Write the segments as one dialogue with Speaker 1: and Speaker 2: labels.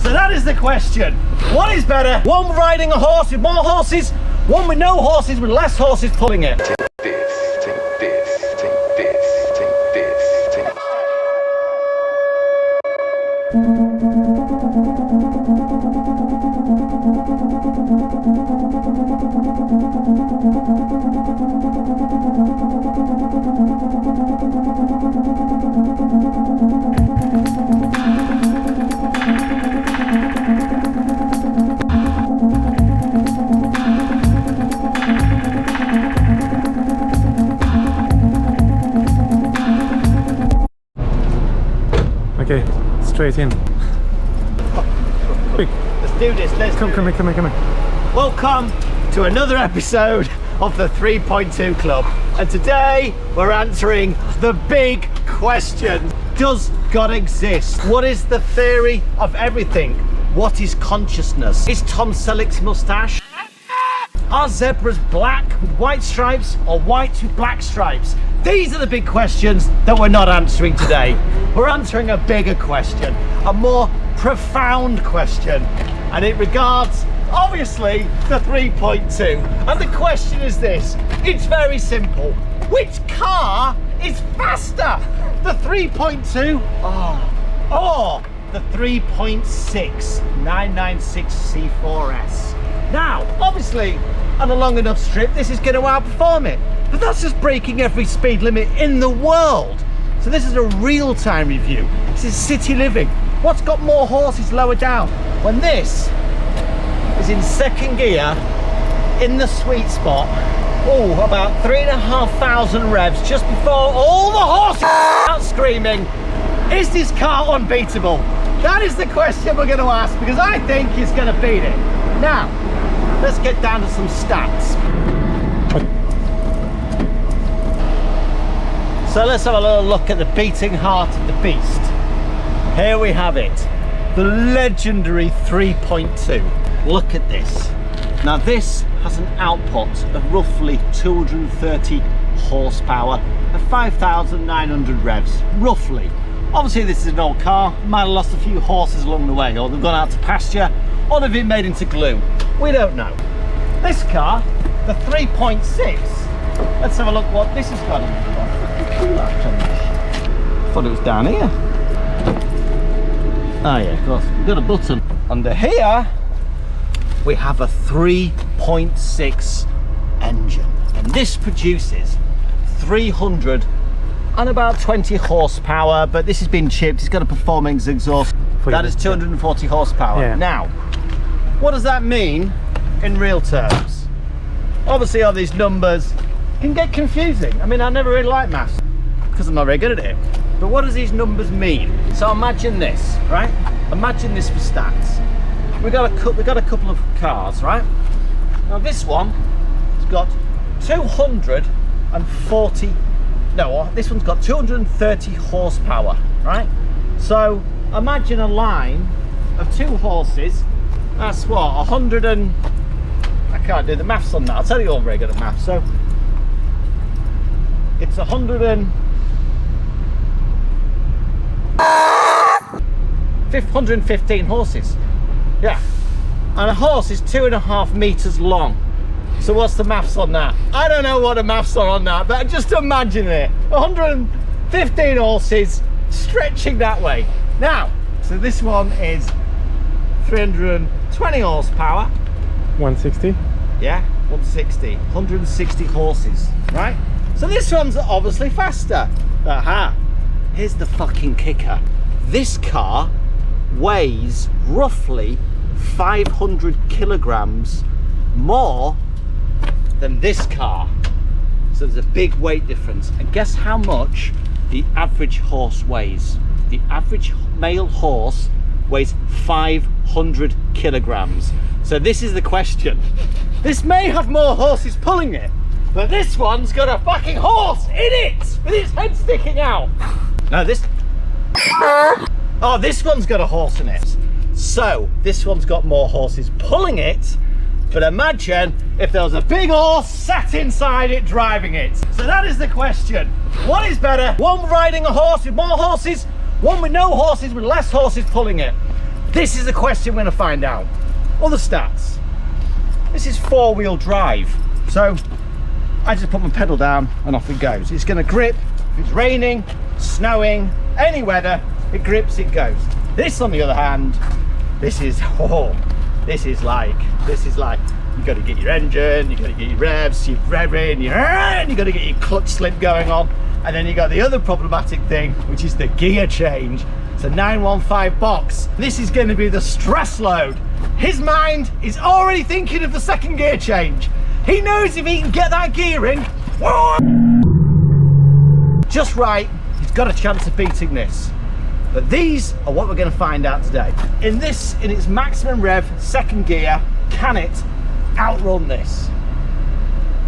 Speaker 1: So that is the question. What is better? One riding a horse with more horses, one with no horses with less horses pulling it.
Speaker 2: Okay, straight in. Quick.
Speaker 1: Let's do this.
Speaker 2: Come here.
Speaker 1: Welcome to another episode of the 3.2 Club. And today we're answering the big question. Does God exist? What is the theory of everything? What is consciousness? Is Tom Selleck's mustache? Are zebras black with white stripes or white with black stripes? These are the big questions that we're not answering today. We're answering a bigger question, a more profound question, and it regards, obviously, the 3.2. And the question is this, it's very simple. Which car is faster? The 3.2 or the 3.6 996 C4S? Now, obviously, on a long enough strip, this is going to outperform it. But that's just breaking every speed limit in the world. So this is a real-time review. This is city living. What's got more horses lower down? When this is in second gear, in the sweet spot, about 3,500 revs just before all the horses out screaming, is this car unbeatable? That is the question we're going to ask, because I think he's going to beat it. Now, let's get down to some stats. So let's have a little look at the beating heart of the beast. Here we have it, the legendary 3.2. Look at this. Now this has an output of roughly 230 horsepower at 5,900 revs, roughly. Obviously this is an old car, might have lost a few horses along the way, or they've gone out to pasture, or they've been made into glue. We don't know. This car, the 3.6, let's have a look what this has got. Thought it was down here. Oh yeah, of course. We've got a button. Under here, we have a 3.6 engine. And this produces 320 horsepower, but this has been chipped. It's got a performance exhaust. That is 240 horsepower. Yeah. Now, what does that mean in real terms? Obviously, all these numbers can get confusing. I mean, I never really like maths because I'm not very good at it. But what does these numbers mean? So imagine this, right? Imagine this for stats. We got a couple of cars, right? Now this one has got 240. No, this one's got 230 horsepower, right? So imagine a line of two horses. That's what, 100 and... I can't do the maths on that. I'll tell you all very good at maths. So it's 115 horses. Yeah. And a horse is 2.5 meters long. So what's the maths on that? I don't know what the maths are on that, but just imagine it. 115 horses stretching that way. Now, so this one is 320 horsepower.
Speaker 2: 160?
Speaker 1: Yeah, 160 horses, right? So this one's obviously faster. Aha, here's the fucking kicker. This car weighs roughly 500 kilograms more than this car. So there's a big weight difference. And guess how much the average horse weighs? The average male horse weighs 500 kilograms. So this is the question. This may have more horses pulling it, but this one's got a fucking horse in it with its head sticking out. No, this one's got a horse in it. So this one's got more horses pulling it, but imagine if there was a big horse sat inside it driving it. So that is the question. What is better? One riding a horse with more horses, one with no horses with less horses pulling it. This is the question we're gonna find out. All the stats. This is 4-wheel drive. So I just put my pedal down and off it goes. It's gonna grip if it's raining, snowing, any weather, it grips, it goes. This on the other hand, this is like, you got to get your engine, you got to get your revs, you're revving, you got to get your clutch slip going on, and then you got the other problematic thing, which is the gear change. It's a 915 box. This is going to be the stress load. His mind is already thinking of the second gear change. He knows if he can get that gear in just right, he's got a chance of beating this. But these are what we're going to find out today. In its maximum rev, second gear, can it outrun this?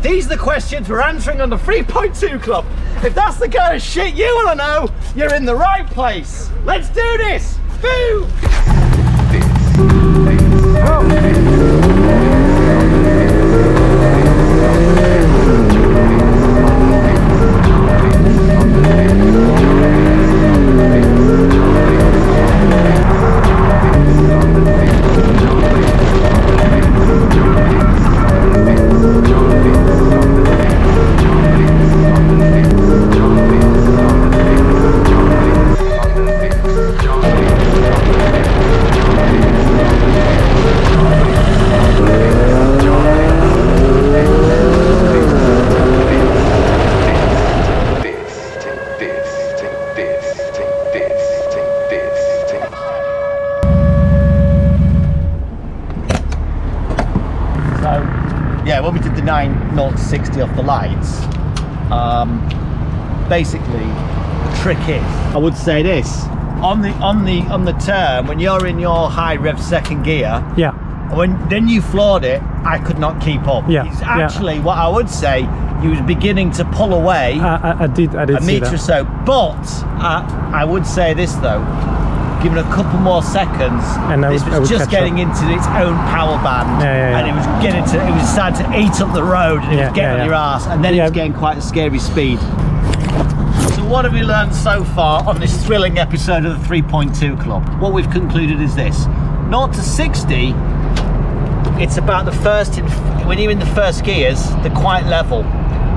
Speaker 1: These are the questions we're answering on the 3.2 Club. If that's the kind of shit you want to know, you're in the right place. Let's do this. Boo! Yeah, when we did the 9-0-60 off the lights, basically the trick is, I would say this, on the turn, when you're in your high rev second gear,
Speaker 2: yeah,
Speaker 1: then you floored it, I could not keep up.
Speaker 2: Yeah,
Speaker 1: it's actually what I would say, you was beginning to pull away.
Speaker 2: I did
Speaker 1: a
Speaker 2: see
Speaker 1: metre
Speaker 2: that.
Speaker 1: or so, but I would say this though, given a couple more seconds,
Speaker 2: and
Speaker 1: this was just getting into its own power band, and it was starting to eat up the road, and it was getting on your arse, and then it was getting quite a scary speed. So what have we learned so far on this thrilling episode of the 3.2 Club? What we've concluded is this: 0 to 60, it's about the first, when you're in the first gears, they're quite level.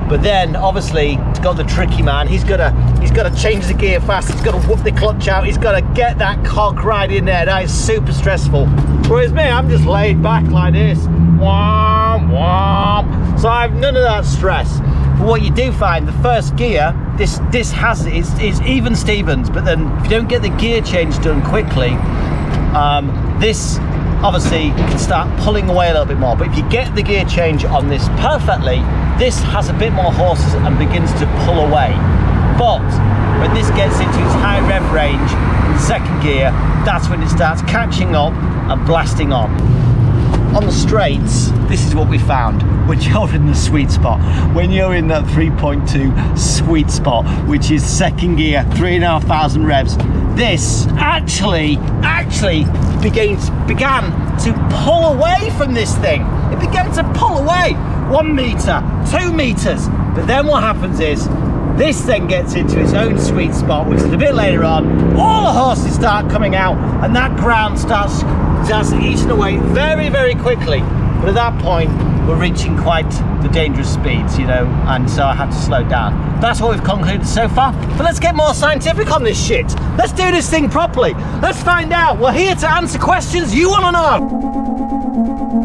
Speaker 1: But then obviously he's got the tricky man, he's got to change the gear fast, he's got to whoop the clutch out, he's got to get that cog right in there. That is super stressful. Whereas me, I'm just laid back like this. Womp, womp. So I have none of that stress. But what you do find, the first gear, this has it's even Stevens, but then if you don't get the gear change done quickly, this obviously can start pulling away a little bit more. But if you get the gear change on this perfectly, this has a bit more horses and begins to pull away. But when this gets into its high rev range in second gear, that's when it starts catching up and blasting on. On the straights, this is what we found. When you're in the sweet spot, when you're in that 3.2 sweet spot, which is second gear, 3,500 revs, this actually began to pull away from this thing. It began to pull away 1 metre, 2 metres. But then what happens is, this then gets into its own sweet spot, which is a bit later on. All the horses start coming out, and that ground starts eating away very, very quickly. But at that point, we're reaching quite the dangerous speeds, you know, and so I had to slow down. That's what we've concluded so far. But let's get more scientific on this shit. Let's do this thing properly. Let's find out. We're here to answer questions you want to know.